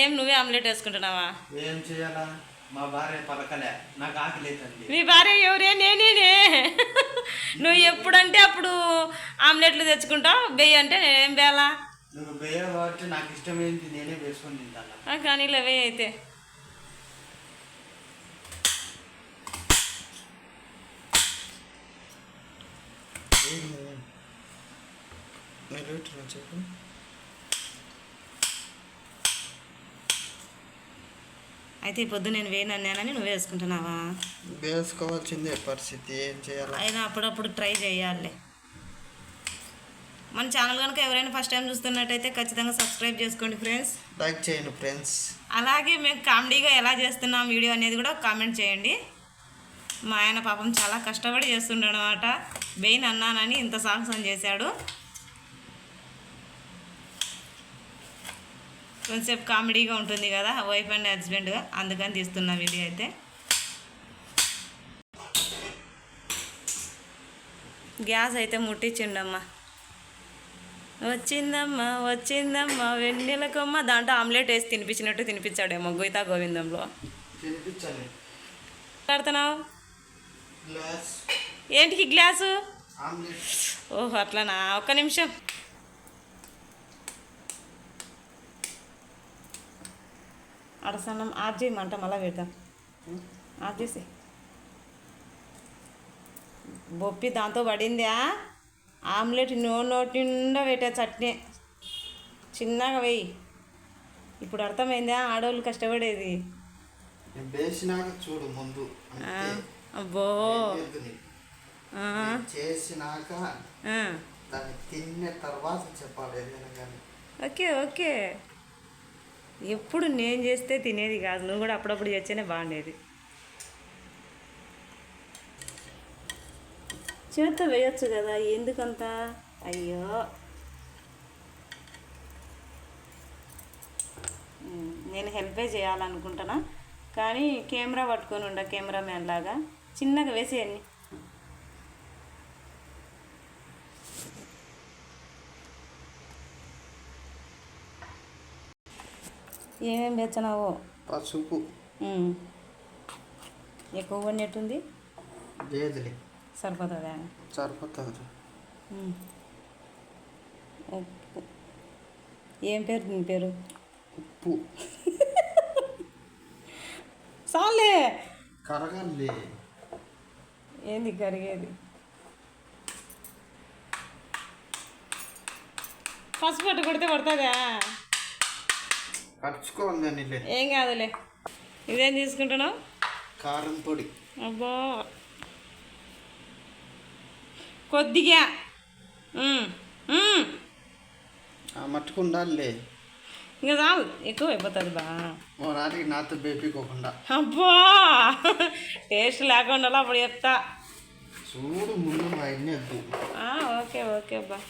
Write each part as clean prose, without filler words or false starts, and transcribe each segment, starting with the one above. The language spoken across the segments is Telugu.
ఏం నువ్వే ఆమ్లెట్ వేసుకుంటున్నావా? ఏం చేయాలా, మా భార్య పలకలే, నాకు ఆకలి అవుతుంది. మీ భార్య ఎవరే? నేనేనే. నువ్వు ఎప్పుడంటే అప్పుడు ఆమ్లెట్లు తెచ్చుకుంటావు, బెయ్యి అంటే నేనేం బేలా. నువ్వు బెయ్య కాబట్టి నాకు ఇష్టమైంది నేనే వేసుకొని తింటాను. కానీ ఇలా వెయ్యి అయితే చెప్పు. అయితే ఈ పొద్దు నేను వేయను అన్నానని నువ్వు వేసుకుంటున్నావా? వేసుకోవాల్సిందే పరిస్థితి, ఏం చేయాలి. అయినా అప్పుడప్పుడు ట్రై చేయాలి. మన ఛానల్ కనుక ఎవరైనా ఫస్ట్ టైం చూస్తున్నట్టయితే ఖచ్చితంగా సబ్స్క్రైబ్ చేసుకోండి ఫ్రెండ్స్, లైక్ చేయండి ఫ్రెండ్స్. అలాగే మేము కామెడీగా ఎలా చేస్తున్నాం వీడియో అనేది కూడా కామెంట్ చేయండి. మా ఆయన పాపం చాలా కష్టపడి చేస్తుండడు అనమాట. బెయిన్ అన్నానని ఇంత సాహసం చేశాడు. కొంచెం కామెడీగా ఉంటుంది కదా వైఫ్ అండ్ హస్బెండ్గా, అందుకని తీస్తున్న వీడియో అయితే. గ్యాస్ అయితే ముట్టించిండమ్మా. వచ్చిందమ్మా వచ్చిందమ్మా వెన్నెల కొమ్మ, దాంట్లో ఆమ్లెట్ వేసి తినిపించినట్టు తినిపించాడేమో గీతా గోవిందంలో. మాట్లాడుతున్నావు ఏంటికి గ్లాసు? ఓహో అట్లనా, ఒక్క నిమిషం. అడసన్నం ఆఫ్ చేయమంట, మళ్ళీ పెడతాం. ఆఫ్ చేసి బొప్పి దాంతో పడిందా ఆమ్లెట్ నోటి నిండా పెట్టా చట్నీ చిన్నగా వెయ్యి. ఇప్పుడు అర్థమైందా ఆడవాళ్ళు కష్టపడేది? చూడు ముందు అబ్బో చేసినాక దాన్ని తిన్న తర్వాత చెప్పాలి. ఓకే ఓకే, ఎప్పుడు నేను చేస్తే తినేది కాదు, నువ్వు కూడా అప్పుడప్పుడు చేస్తేనే బాగుండేది. చేత్తో వేయచ్చు కదా, ఎందుకంత అయ్యో. నేను హెల్పే చేయాలనుకుంటున్నా, కానీ కెమెరా పట్టుకొని ఉండ కెమెరామ్యాన్ లాగా చిన్నగా వేసేయండి. ఏమేమి వేస్తున్నావు? పసుపు ఎక్కువ పడినట్టుంది. లేదులే, సరిపోతుందా? సరిపోతుంది. ఏం పేరు నీ పేరు? ఉప్పు. చాలే కరగాలి. ఏంది కరిగేది? పసుపు పట్టు కొడితే పడుతుందా? పరుచుకోవాలి, ఏం కాదులే. ఇదేం తీసుకుంటున్నావు? కారం పొడి. అబ్బా కొద్దిగా మట్టుకు ఉండాలి. ఇంకా చాలు, ఎక్కువ అయిపోతుంది బా. నాటికి నాతో బేపీకోకుండా. అబ్బా టేస్ట్ లేకుండా అప్పుడు చెప్తా చూడు ముందు మా ఇన్ని వద్దు. ఓకే ఓకే అబ్బా.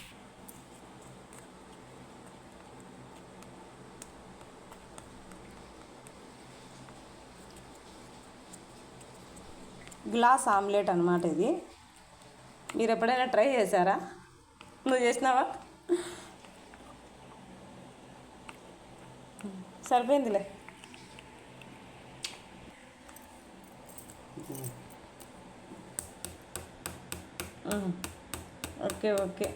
గ్లాస్ ఆమ్లెట్ అనమాట ఇది. మీరు ఎప్పుడైనా ట్రై చేశారా? నువ్వు చేసినావా? సరిపోయిందిలే. ఓకే ఓకే,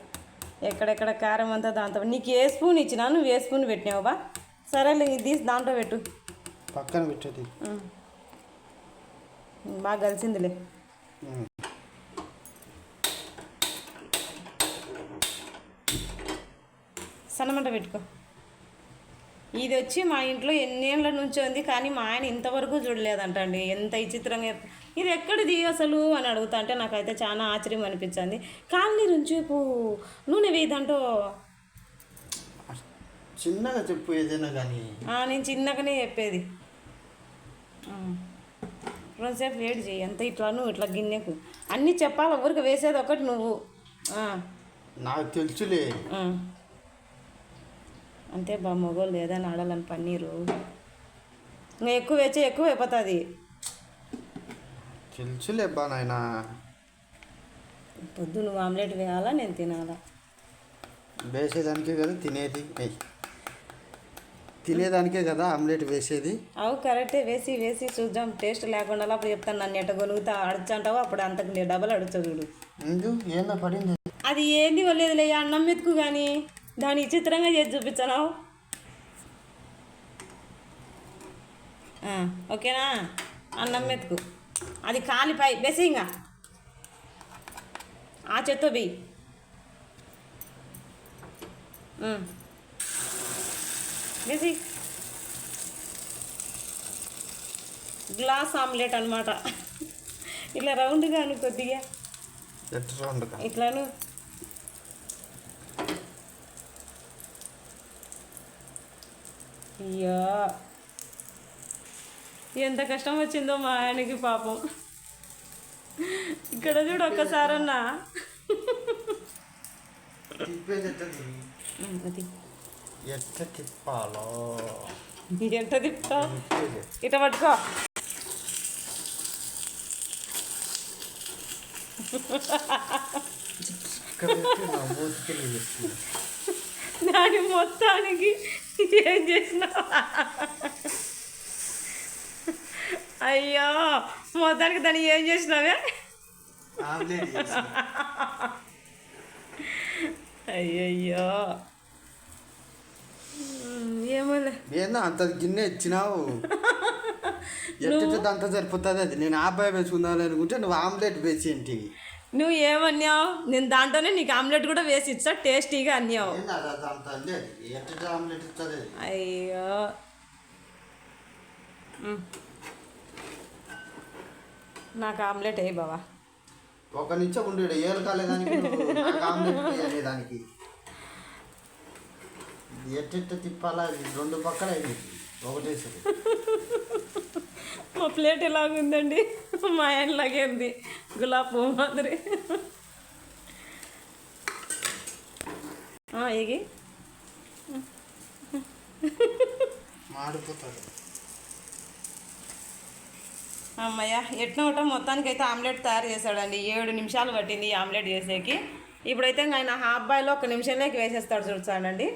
ఎక్కడెక్కడ కారం అంతా దాంతో. నీకు ఏ స్పూన్ ఇచ్చినా నువ్వు ఏ స్పూన్ పెట్టినావు బా? సరేలే, ఇది తీసి దాంట్లో పెట్టు, పక్కన పెట్టేది. బాగా కలిసిందిలే. సన్నమంట పెట్టుకో. ఇది వచ్చి మా ఇంట్లో ఎన్నేళ్ళ నుంచి ఉంది, కానీ మా ఆయన ఇంతవరకు చూడలేదంట అండి. ఎంత విచిత్రంగా ఇది ఎక్కడిది అసలు అని అడుగుతా అంటే నాకైతే చాలా ఆశ్చర్యం అనిపించింది. కాలనీ రుంచేపు నూనె వేయదంటో. చిన్నగా చెప్పు ఏదైనా కానీ. నేను చిన్నగానే చెప్పేది. రెండుసేపు వేడి చేయి, అంత ఇట్లాను ఇట్లా గిన్నెకు అన్నీ చెప్పాలి. ఊరికి వేసేది ఒకటి నువ్వు. నాకు తెలుసులే. అంతే బా, మొగోళ్ళు ఏదైనా ఆడాలని పన్నీరు ఇంకా ఎక్కువ వేచి ఎక్కువ అయిపోతుంది. తెలుసులే బా నాయన. పొద్దు నువ్వు ఆమ్లెట్ వేయాలా నేను తినాలా? వేసేదానికే కదా తినేది. తినేదానికే కదా ఆమ్లెట్ వేసేది. అవు కరెక్టే, వేసి వేసి చూద్దాం టేస్ట్ లేకుండా అప్పుడు చెప్తాను. నన్ను ఎట్ట కొనుగుతా అడుచంటావు, అప్పుడు అంతకు నీ డబల్ అడుచు చూడు. ఏందో పడింది. అది ఏంది వల్లేదులే, అన్నం మెతుకు కానీ దాన్ని విచిత్రంగా చేసి చూపించాను. ఓకేనా, అన్నం మెతుకు అది కాలిపై బేసి ఇంకా ఆ చెత్త బి బేసి గ్లాస్ ఆమ్లెట్ అనమాట. ఇట్లా రౌండ్గా అను కొద్దిగా ఇట్లాను. అయ్యో ఎంత కష్టం వచ్చిందో మా ఆయనకి పాపం. ఇక్కడ చూడు ఒక్కసారన్నా. ఎట్లా తిప్పాలో ఎంత తిప్పుతావు, ఇట పట్టుకో. దాని మొత్తానికి ఏం చేసినా. అయ్యో మొత్తానికి దాన్ని ఏం చేసినావే. అయ్యయ్యో ఏమోలే. ఏందో అంత గిన్నె ఇచ్చినావు. ఎట్ట అంత సరిపోతుంది. అది నేను ఆబ్బాయి వేసుకుందాం అనుకుంటే నువ్వు ఆమ్లెట్ వేసి ఏంటివి. నువ్వు ఏమన్నావు, నేను దాంట్లోనే నీకు ఆమ్లెట్ కూడా వేసి ఇచ్చా టేస్టీగా అన్నావు. ఆమ్లెట్ ఇస్తుంది. అయ్యో నాకు ఆమ్లెట్ ఏ బావా. ఒక నిమిషం ఉండే ఏలు కాలేదానికి ఆమ్లెట్ వేయలేదానికి ఎట్ట తిప్పాలా. రెండు పక్కల ఒకటేసారి. మా ప్లేట్ ఎలాగుందండి, మా ఆయనలాగే ఉంది, గులాబ్ పువ్వు మాదిరి. ఏగి మాడిపోతాడు. అమ్మయ్య ఎట్నో ఒకటో మొత్తానికి అయితే ఆమ్లెట్ తయారు చేశాడండి. 7 నిమిషాలు పట్టింది ఈ ఆమ్లెట్ చేసేకి. ఇప్పుడైతే ఆయన హాఫ్ బాయ్లో 1 నిమిషంలోకి వేసేస్తాడు చూడండి.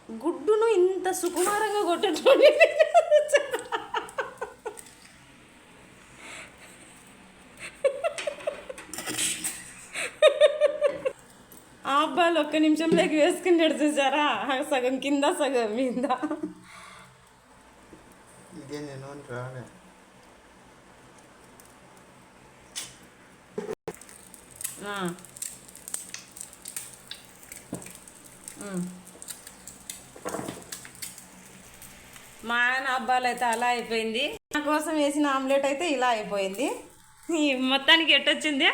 గుడ్డును ఇంత సుకుమారంగా కొట్టేటోడి ఆ అబ్బాయిలు 1 నిమిషంలోకి వేసుకున్నాడు చూసారా, సగం కింద సగం మీద. ఇదే నేను రాలే. మా ఆయన అబ్బాయిలు అయితే అలా అయిపోయింది. నా కోసం వేసిన ఆమ్లెట్ అయితే ఇలా అయిపోయింది. ఈ మొత్తానికి ఎట్టొచ్చింది,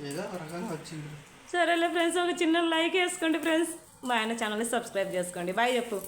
ఏదో రకంగా వచ్చింది. సరేలే ఫ్రెండ్స్, ఒక చిన్న లైక్ వేసుకోండి ఫ్రెండ్స్. మా ఆయన ఛానల్ని సబ్స్క్రైబ్ చేసుకోండి. బాయ్ చెప్పు.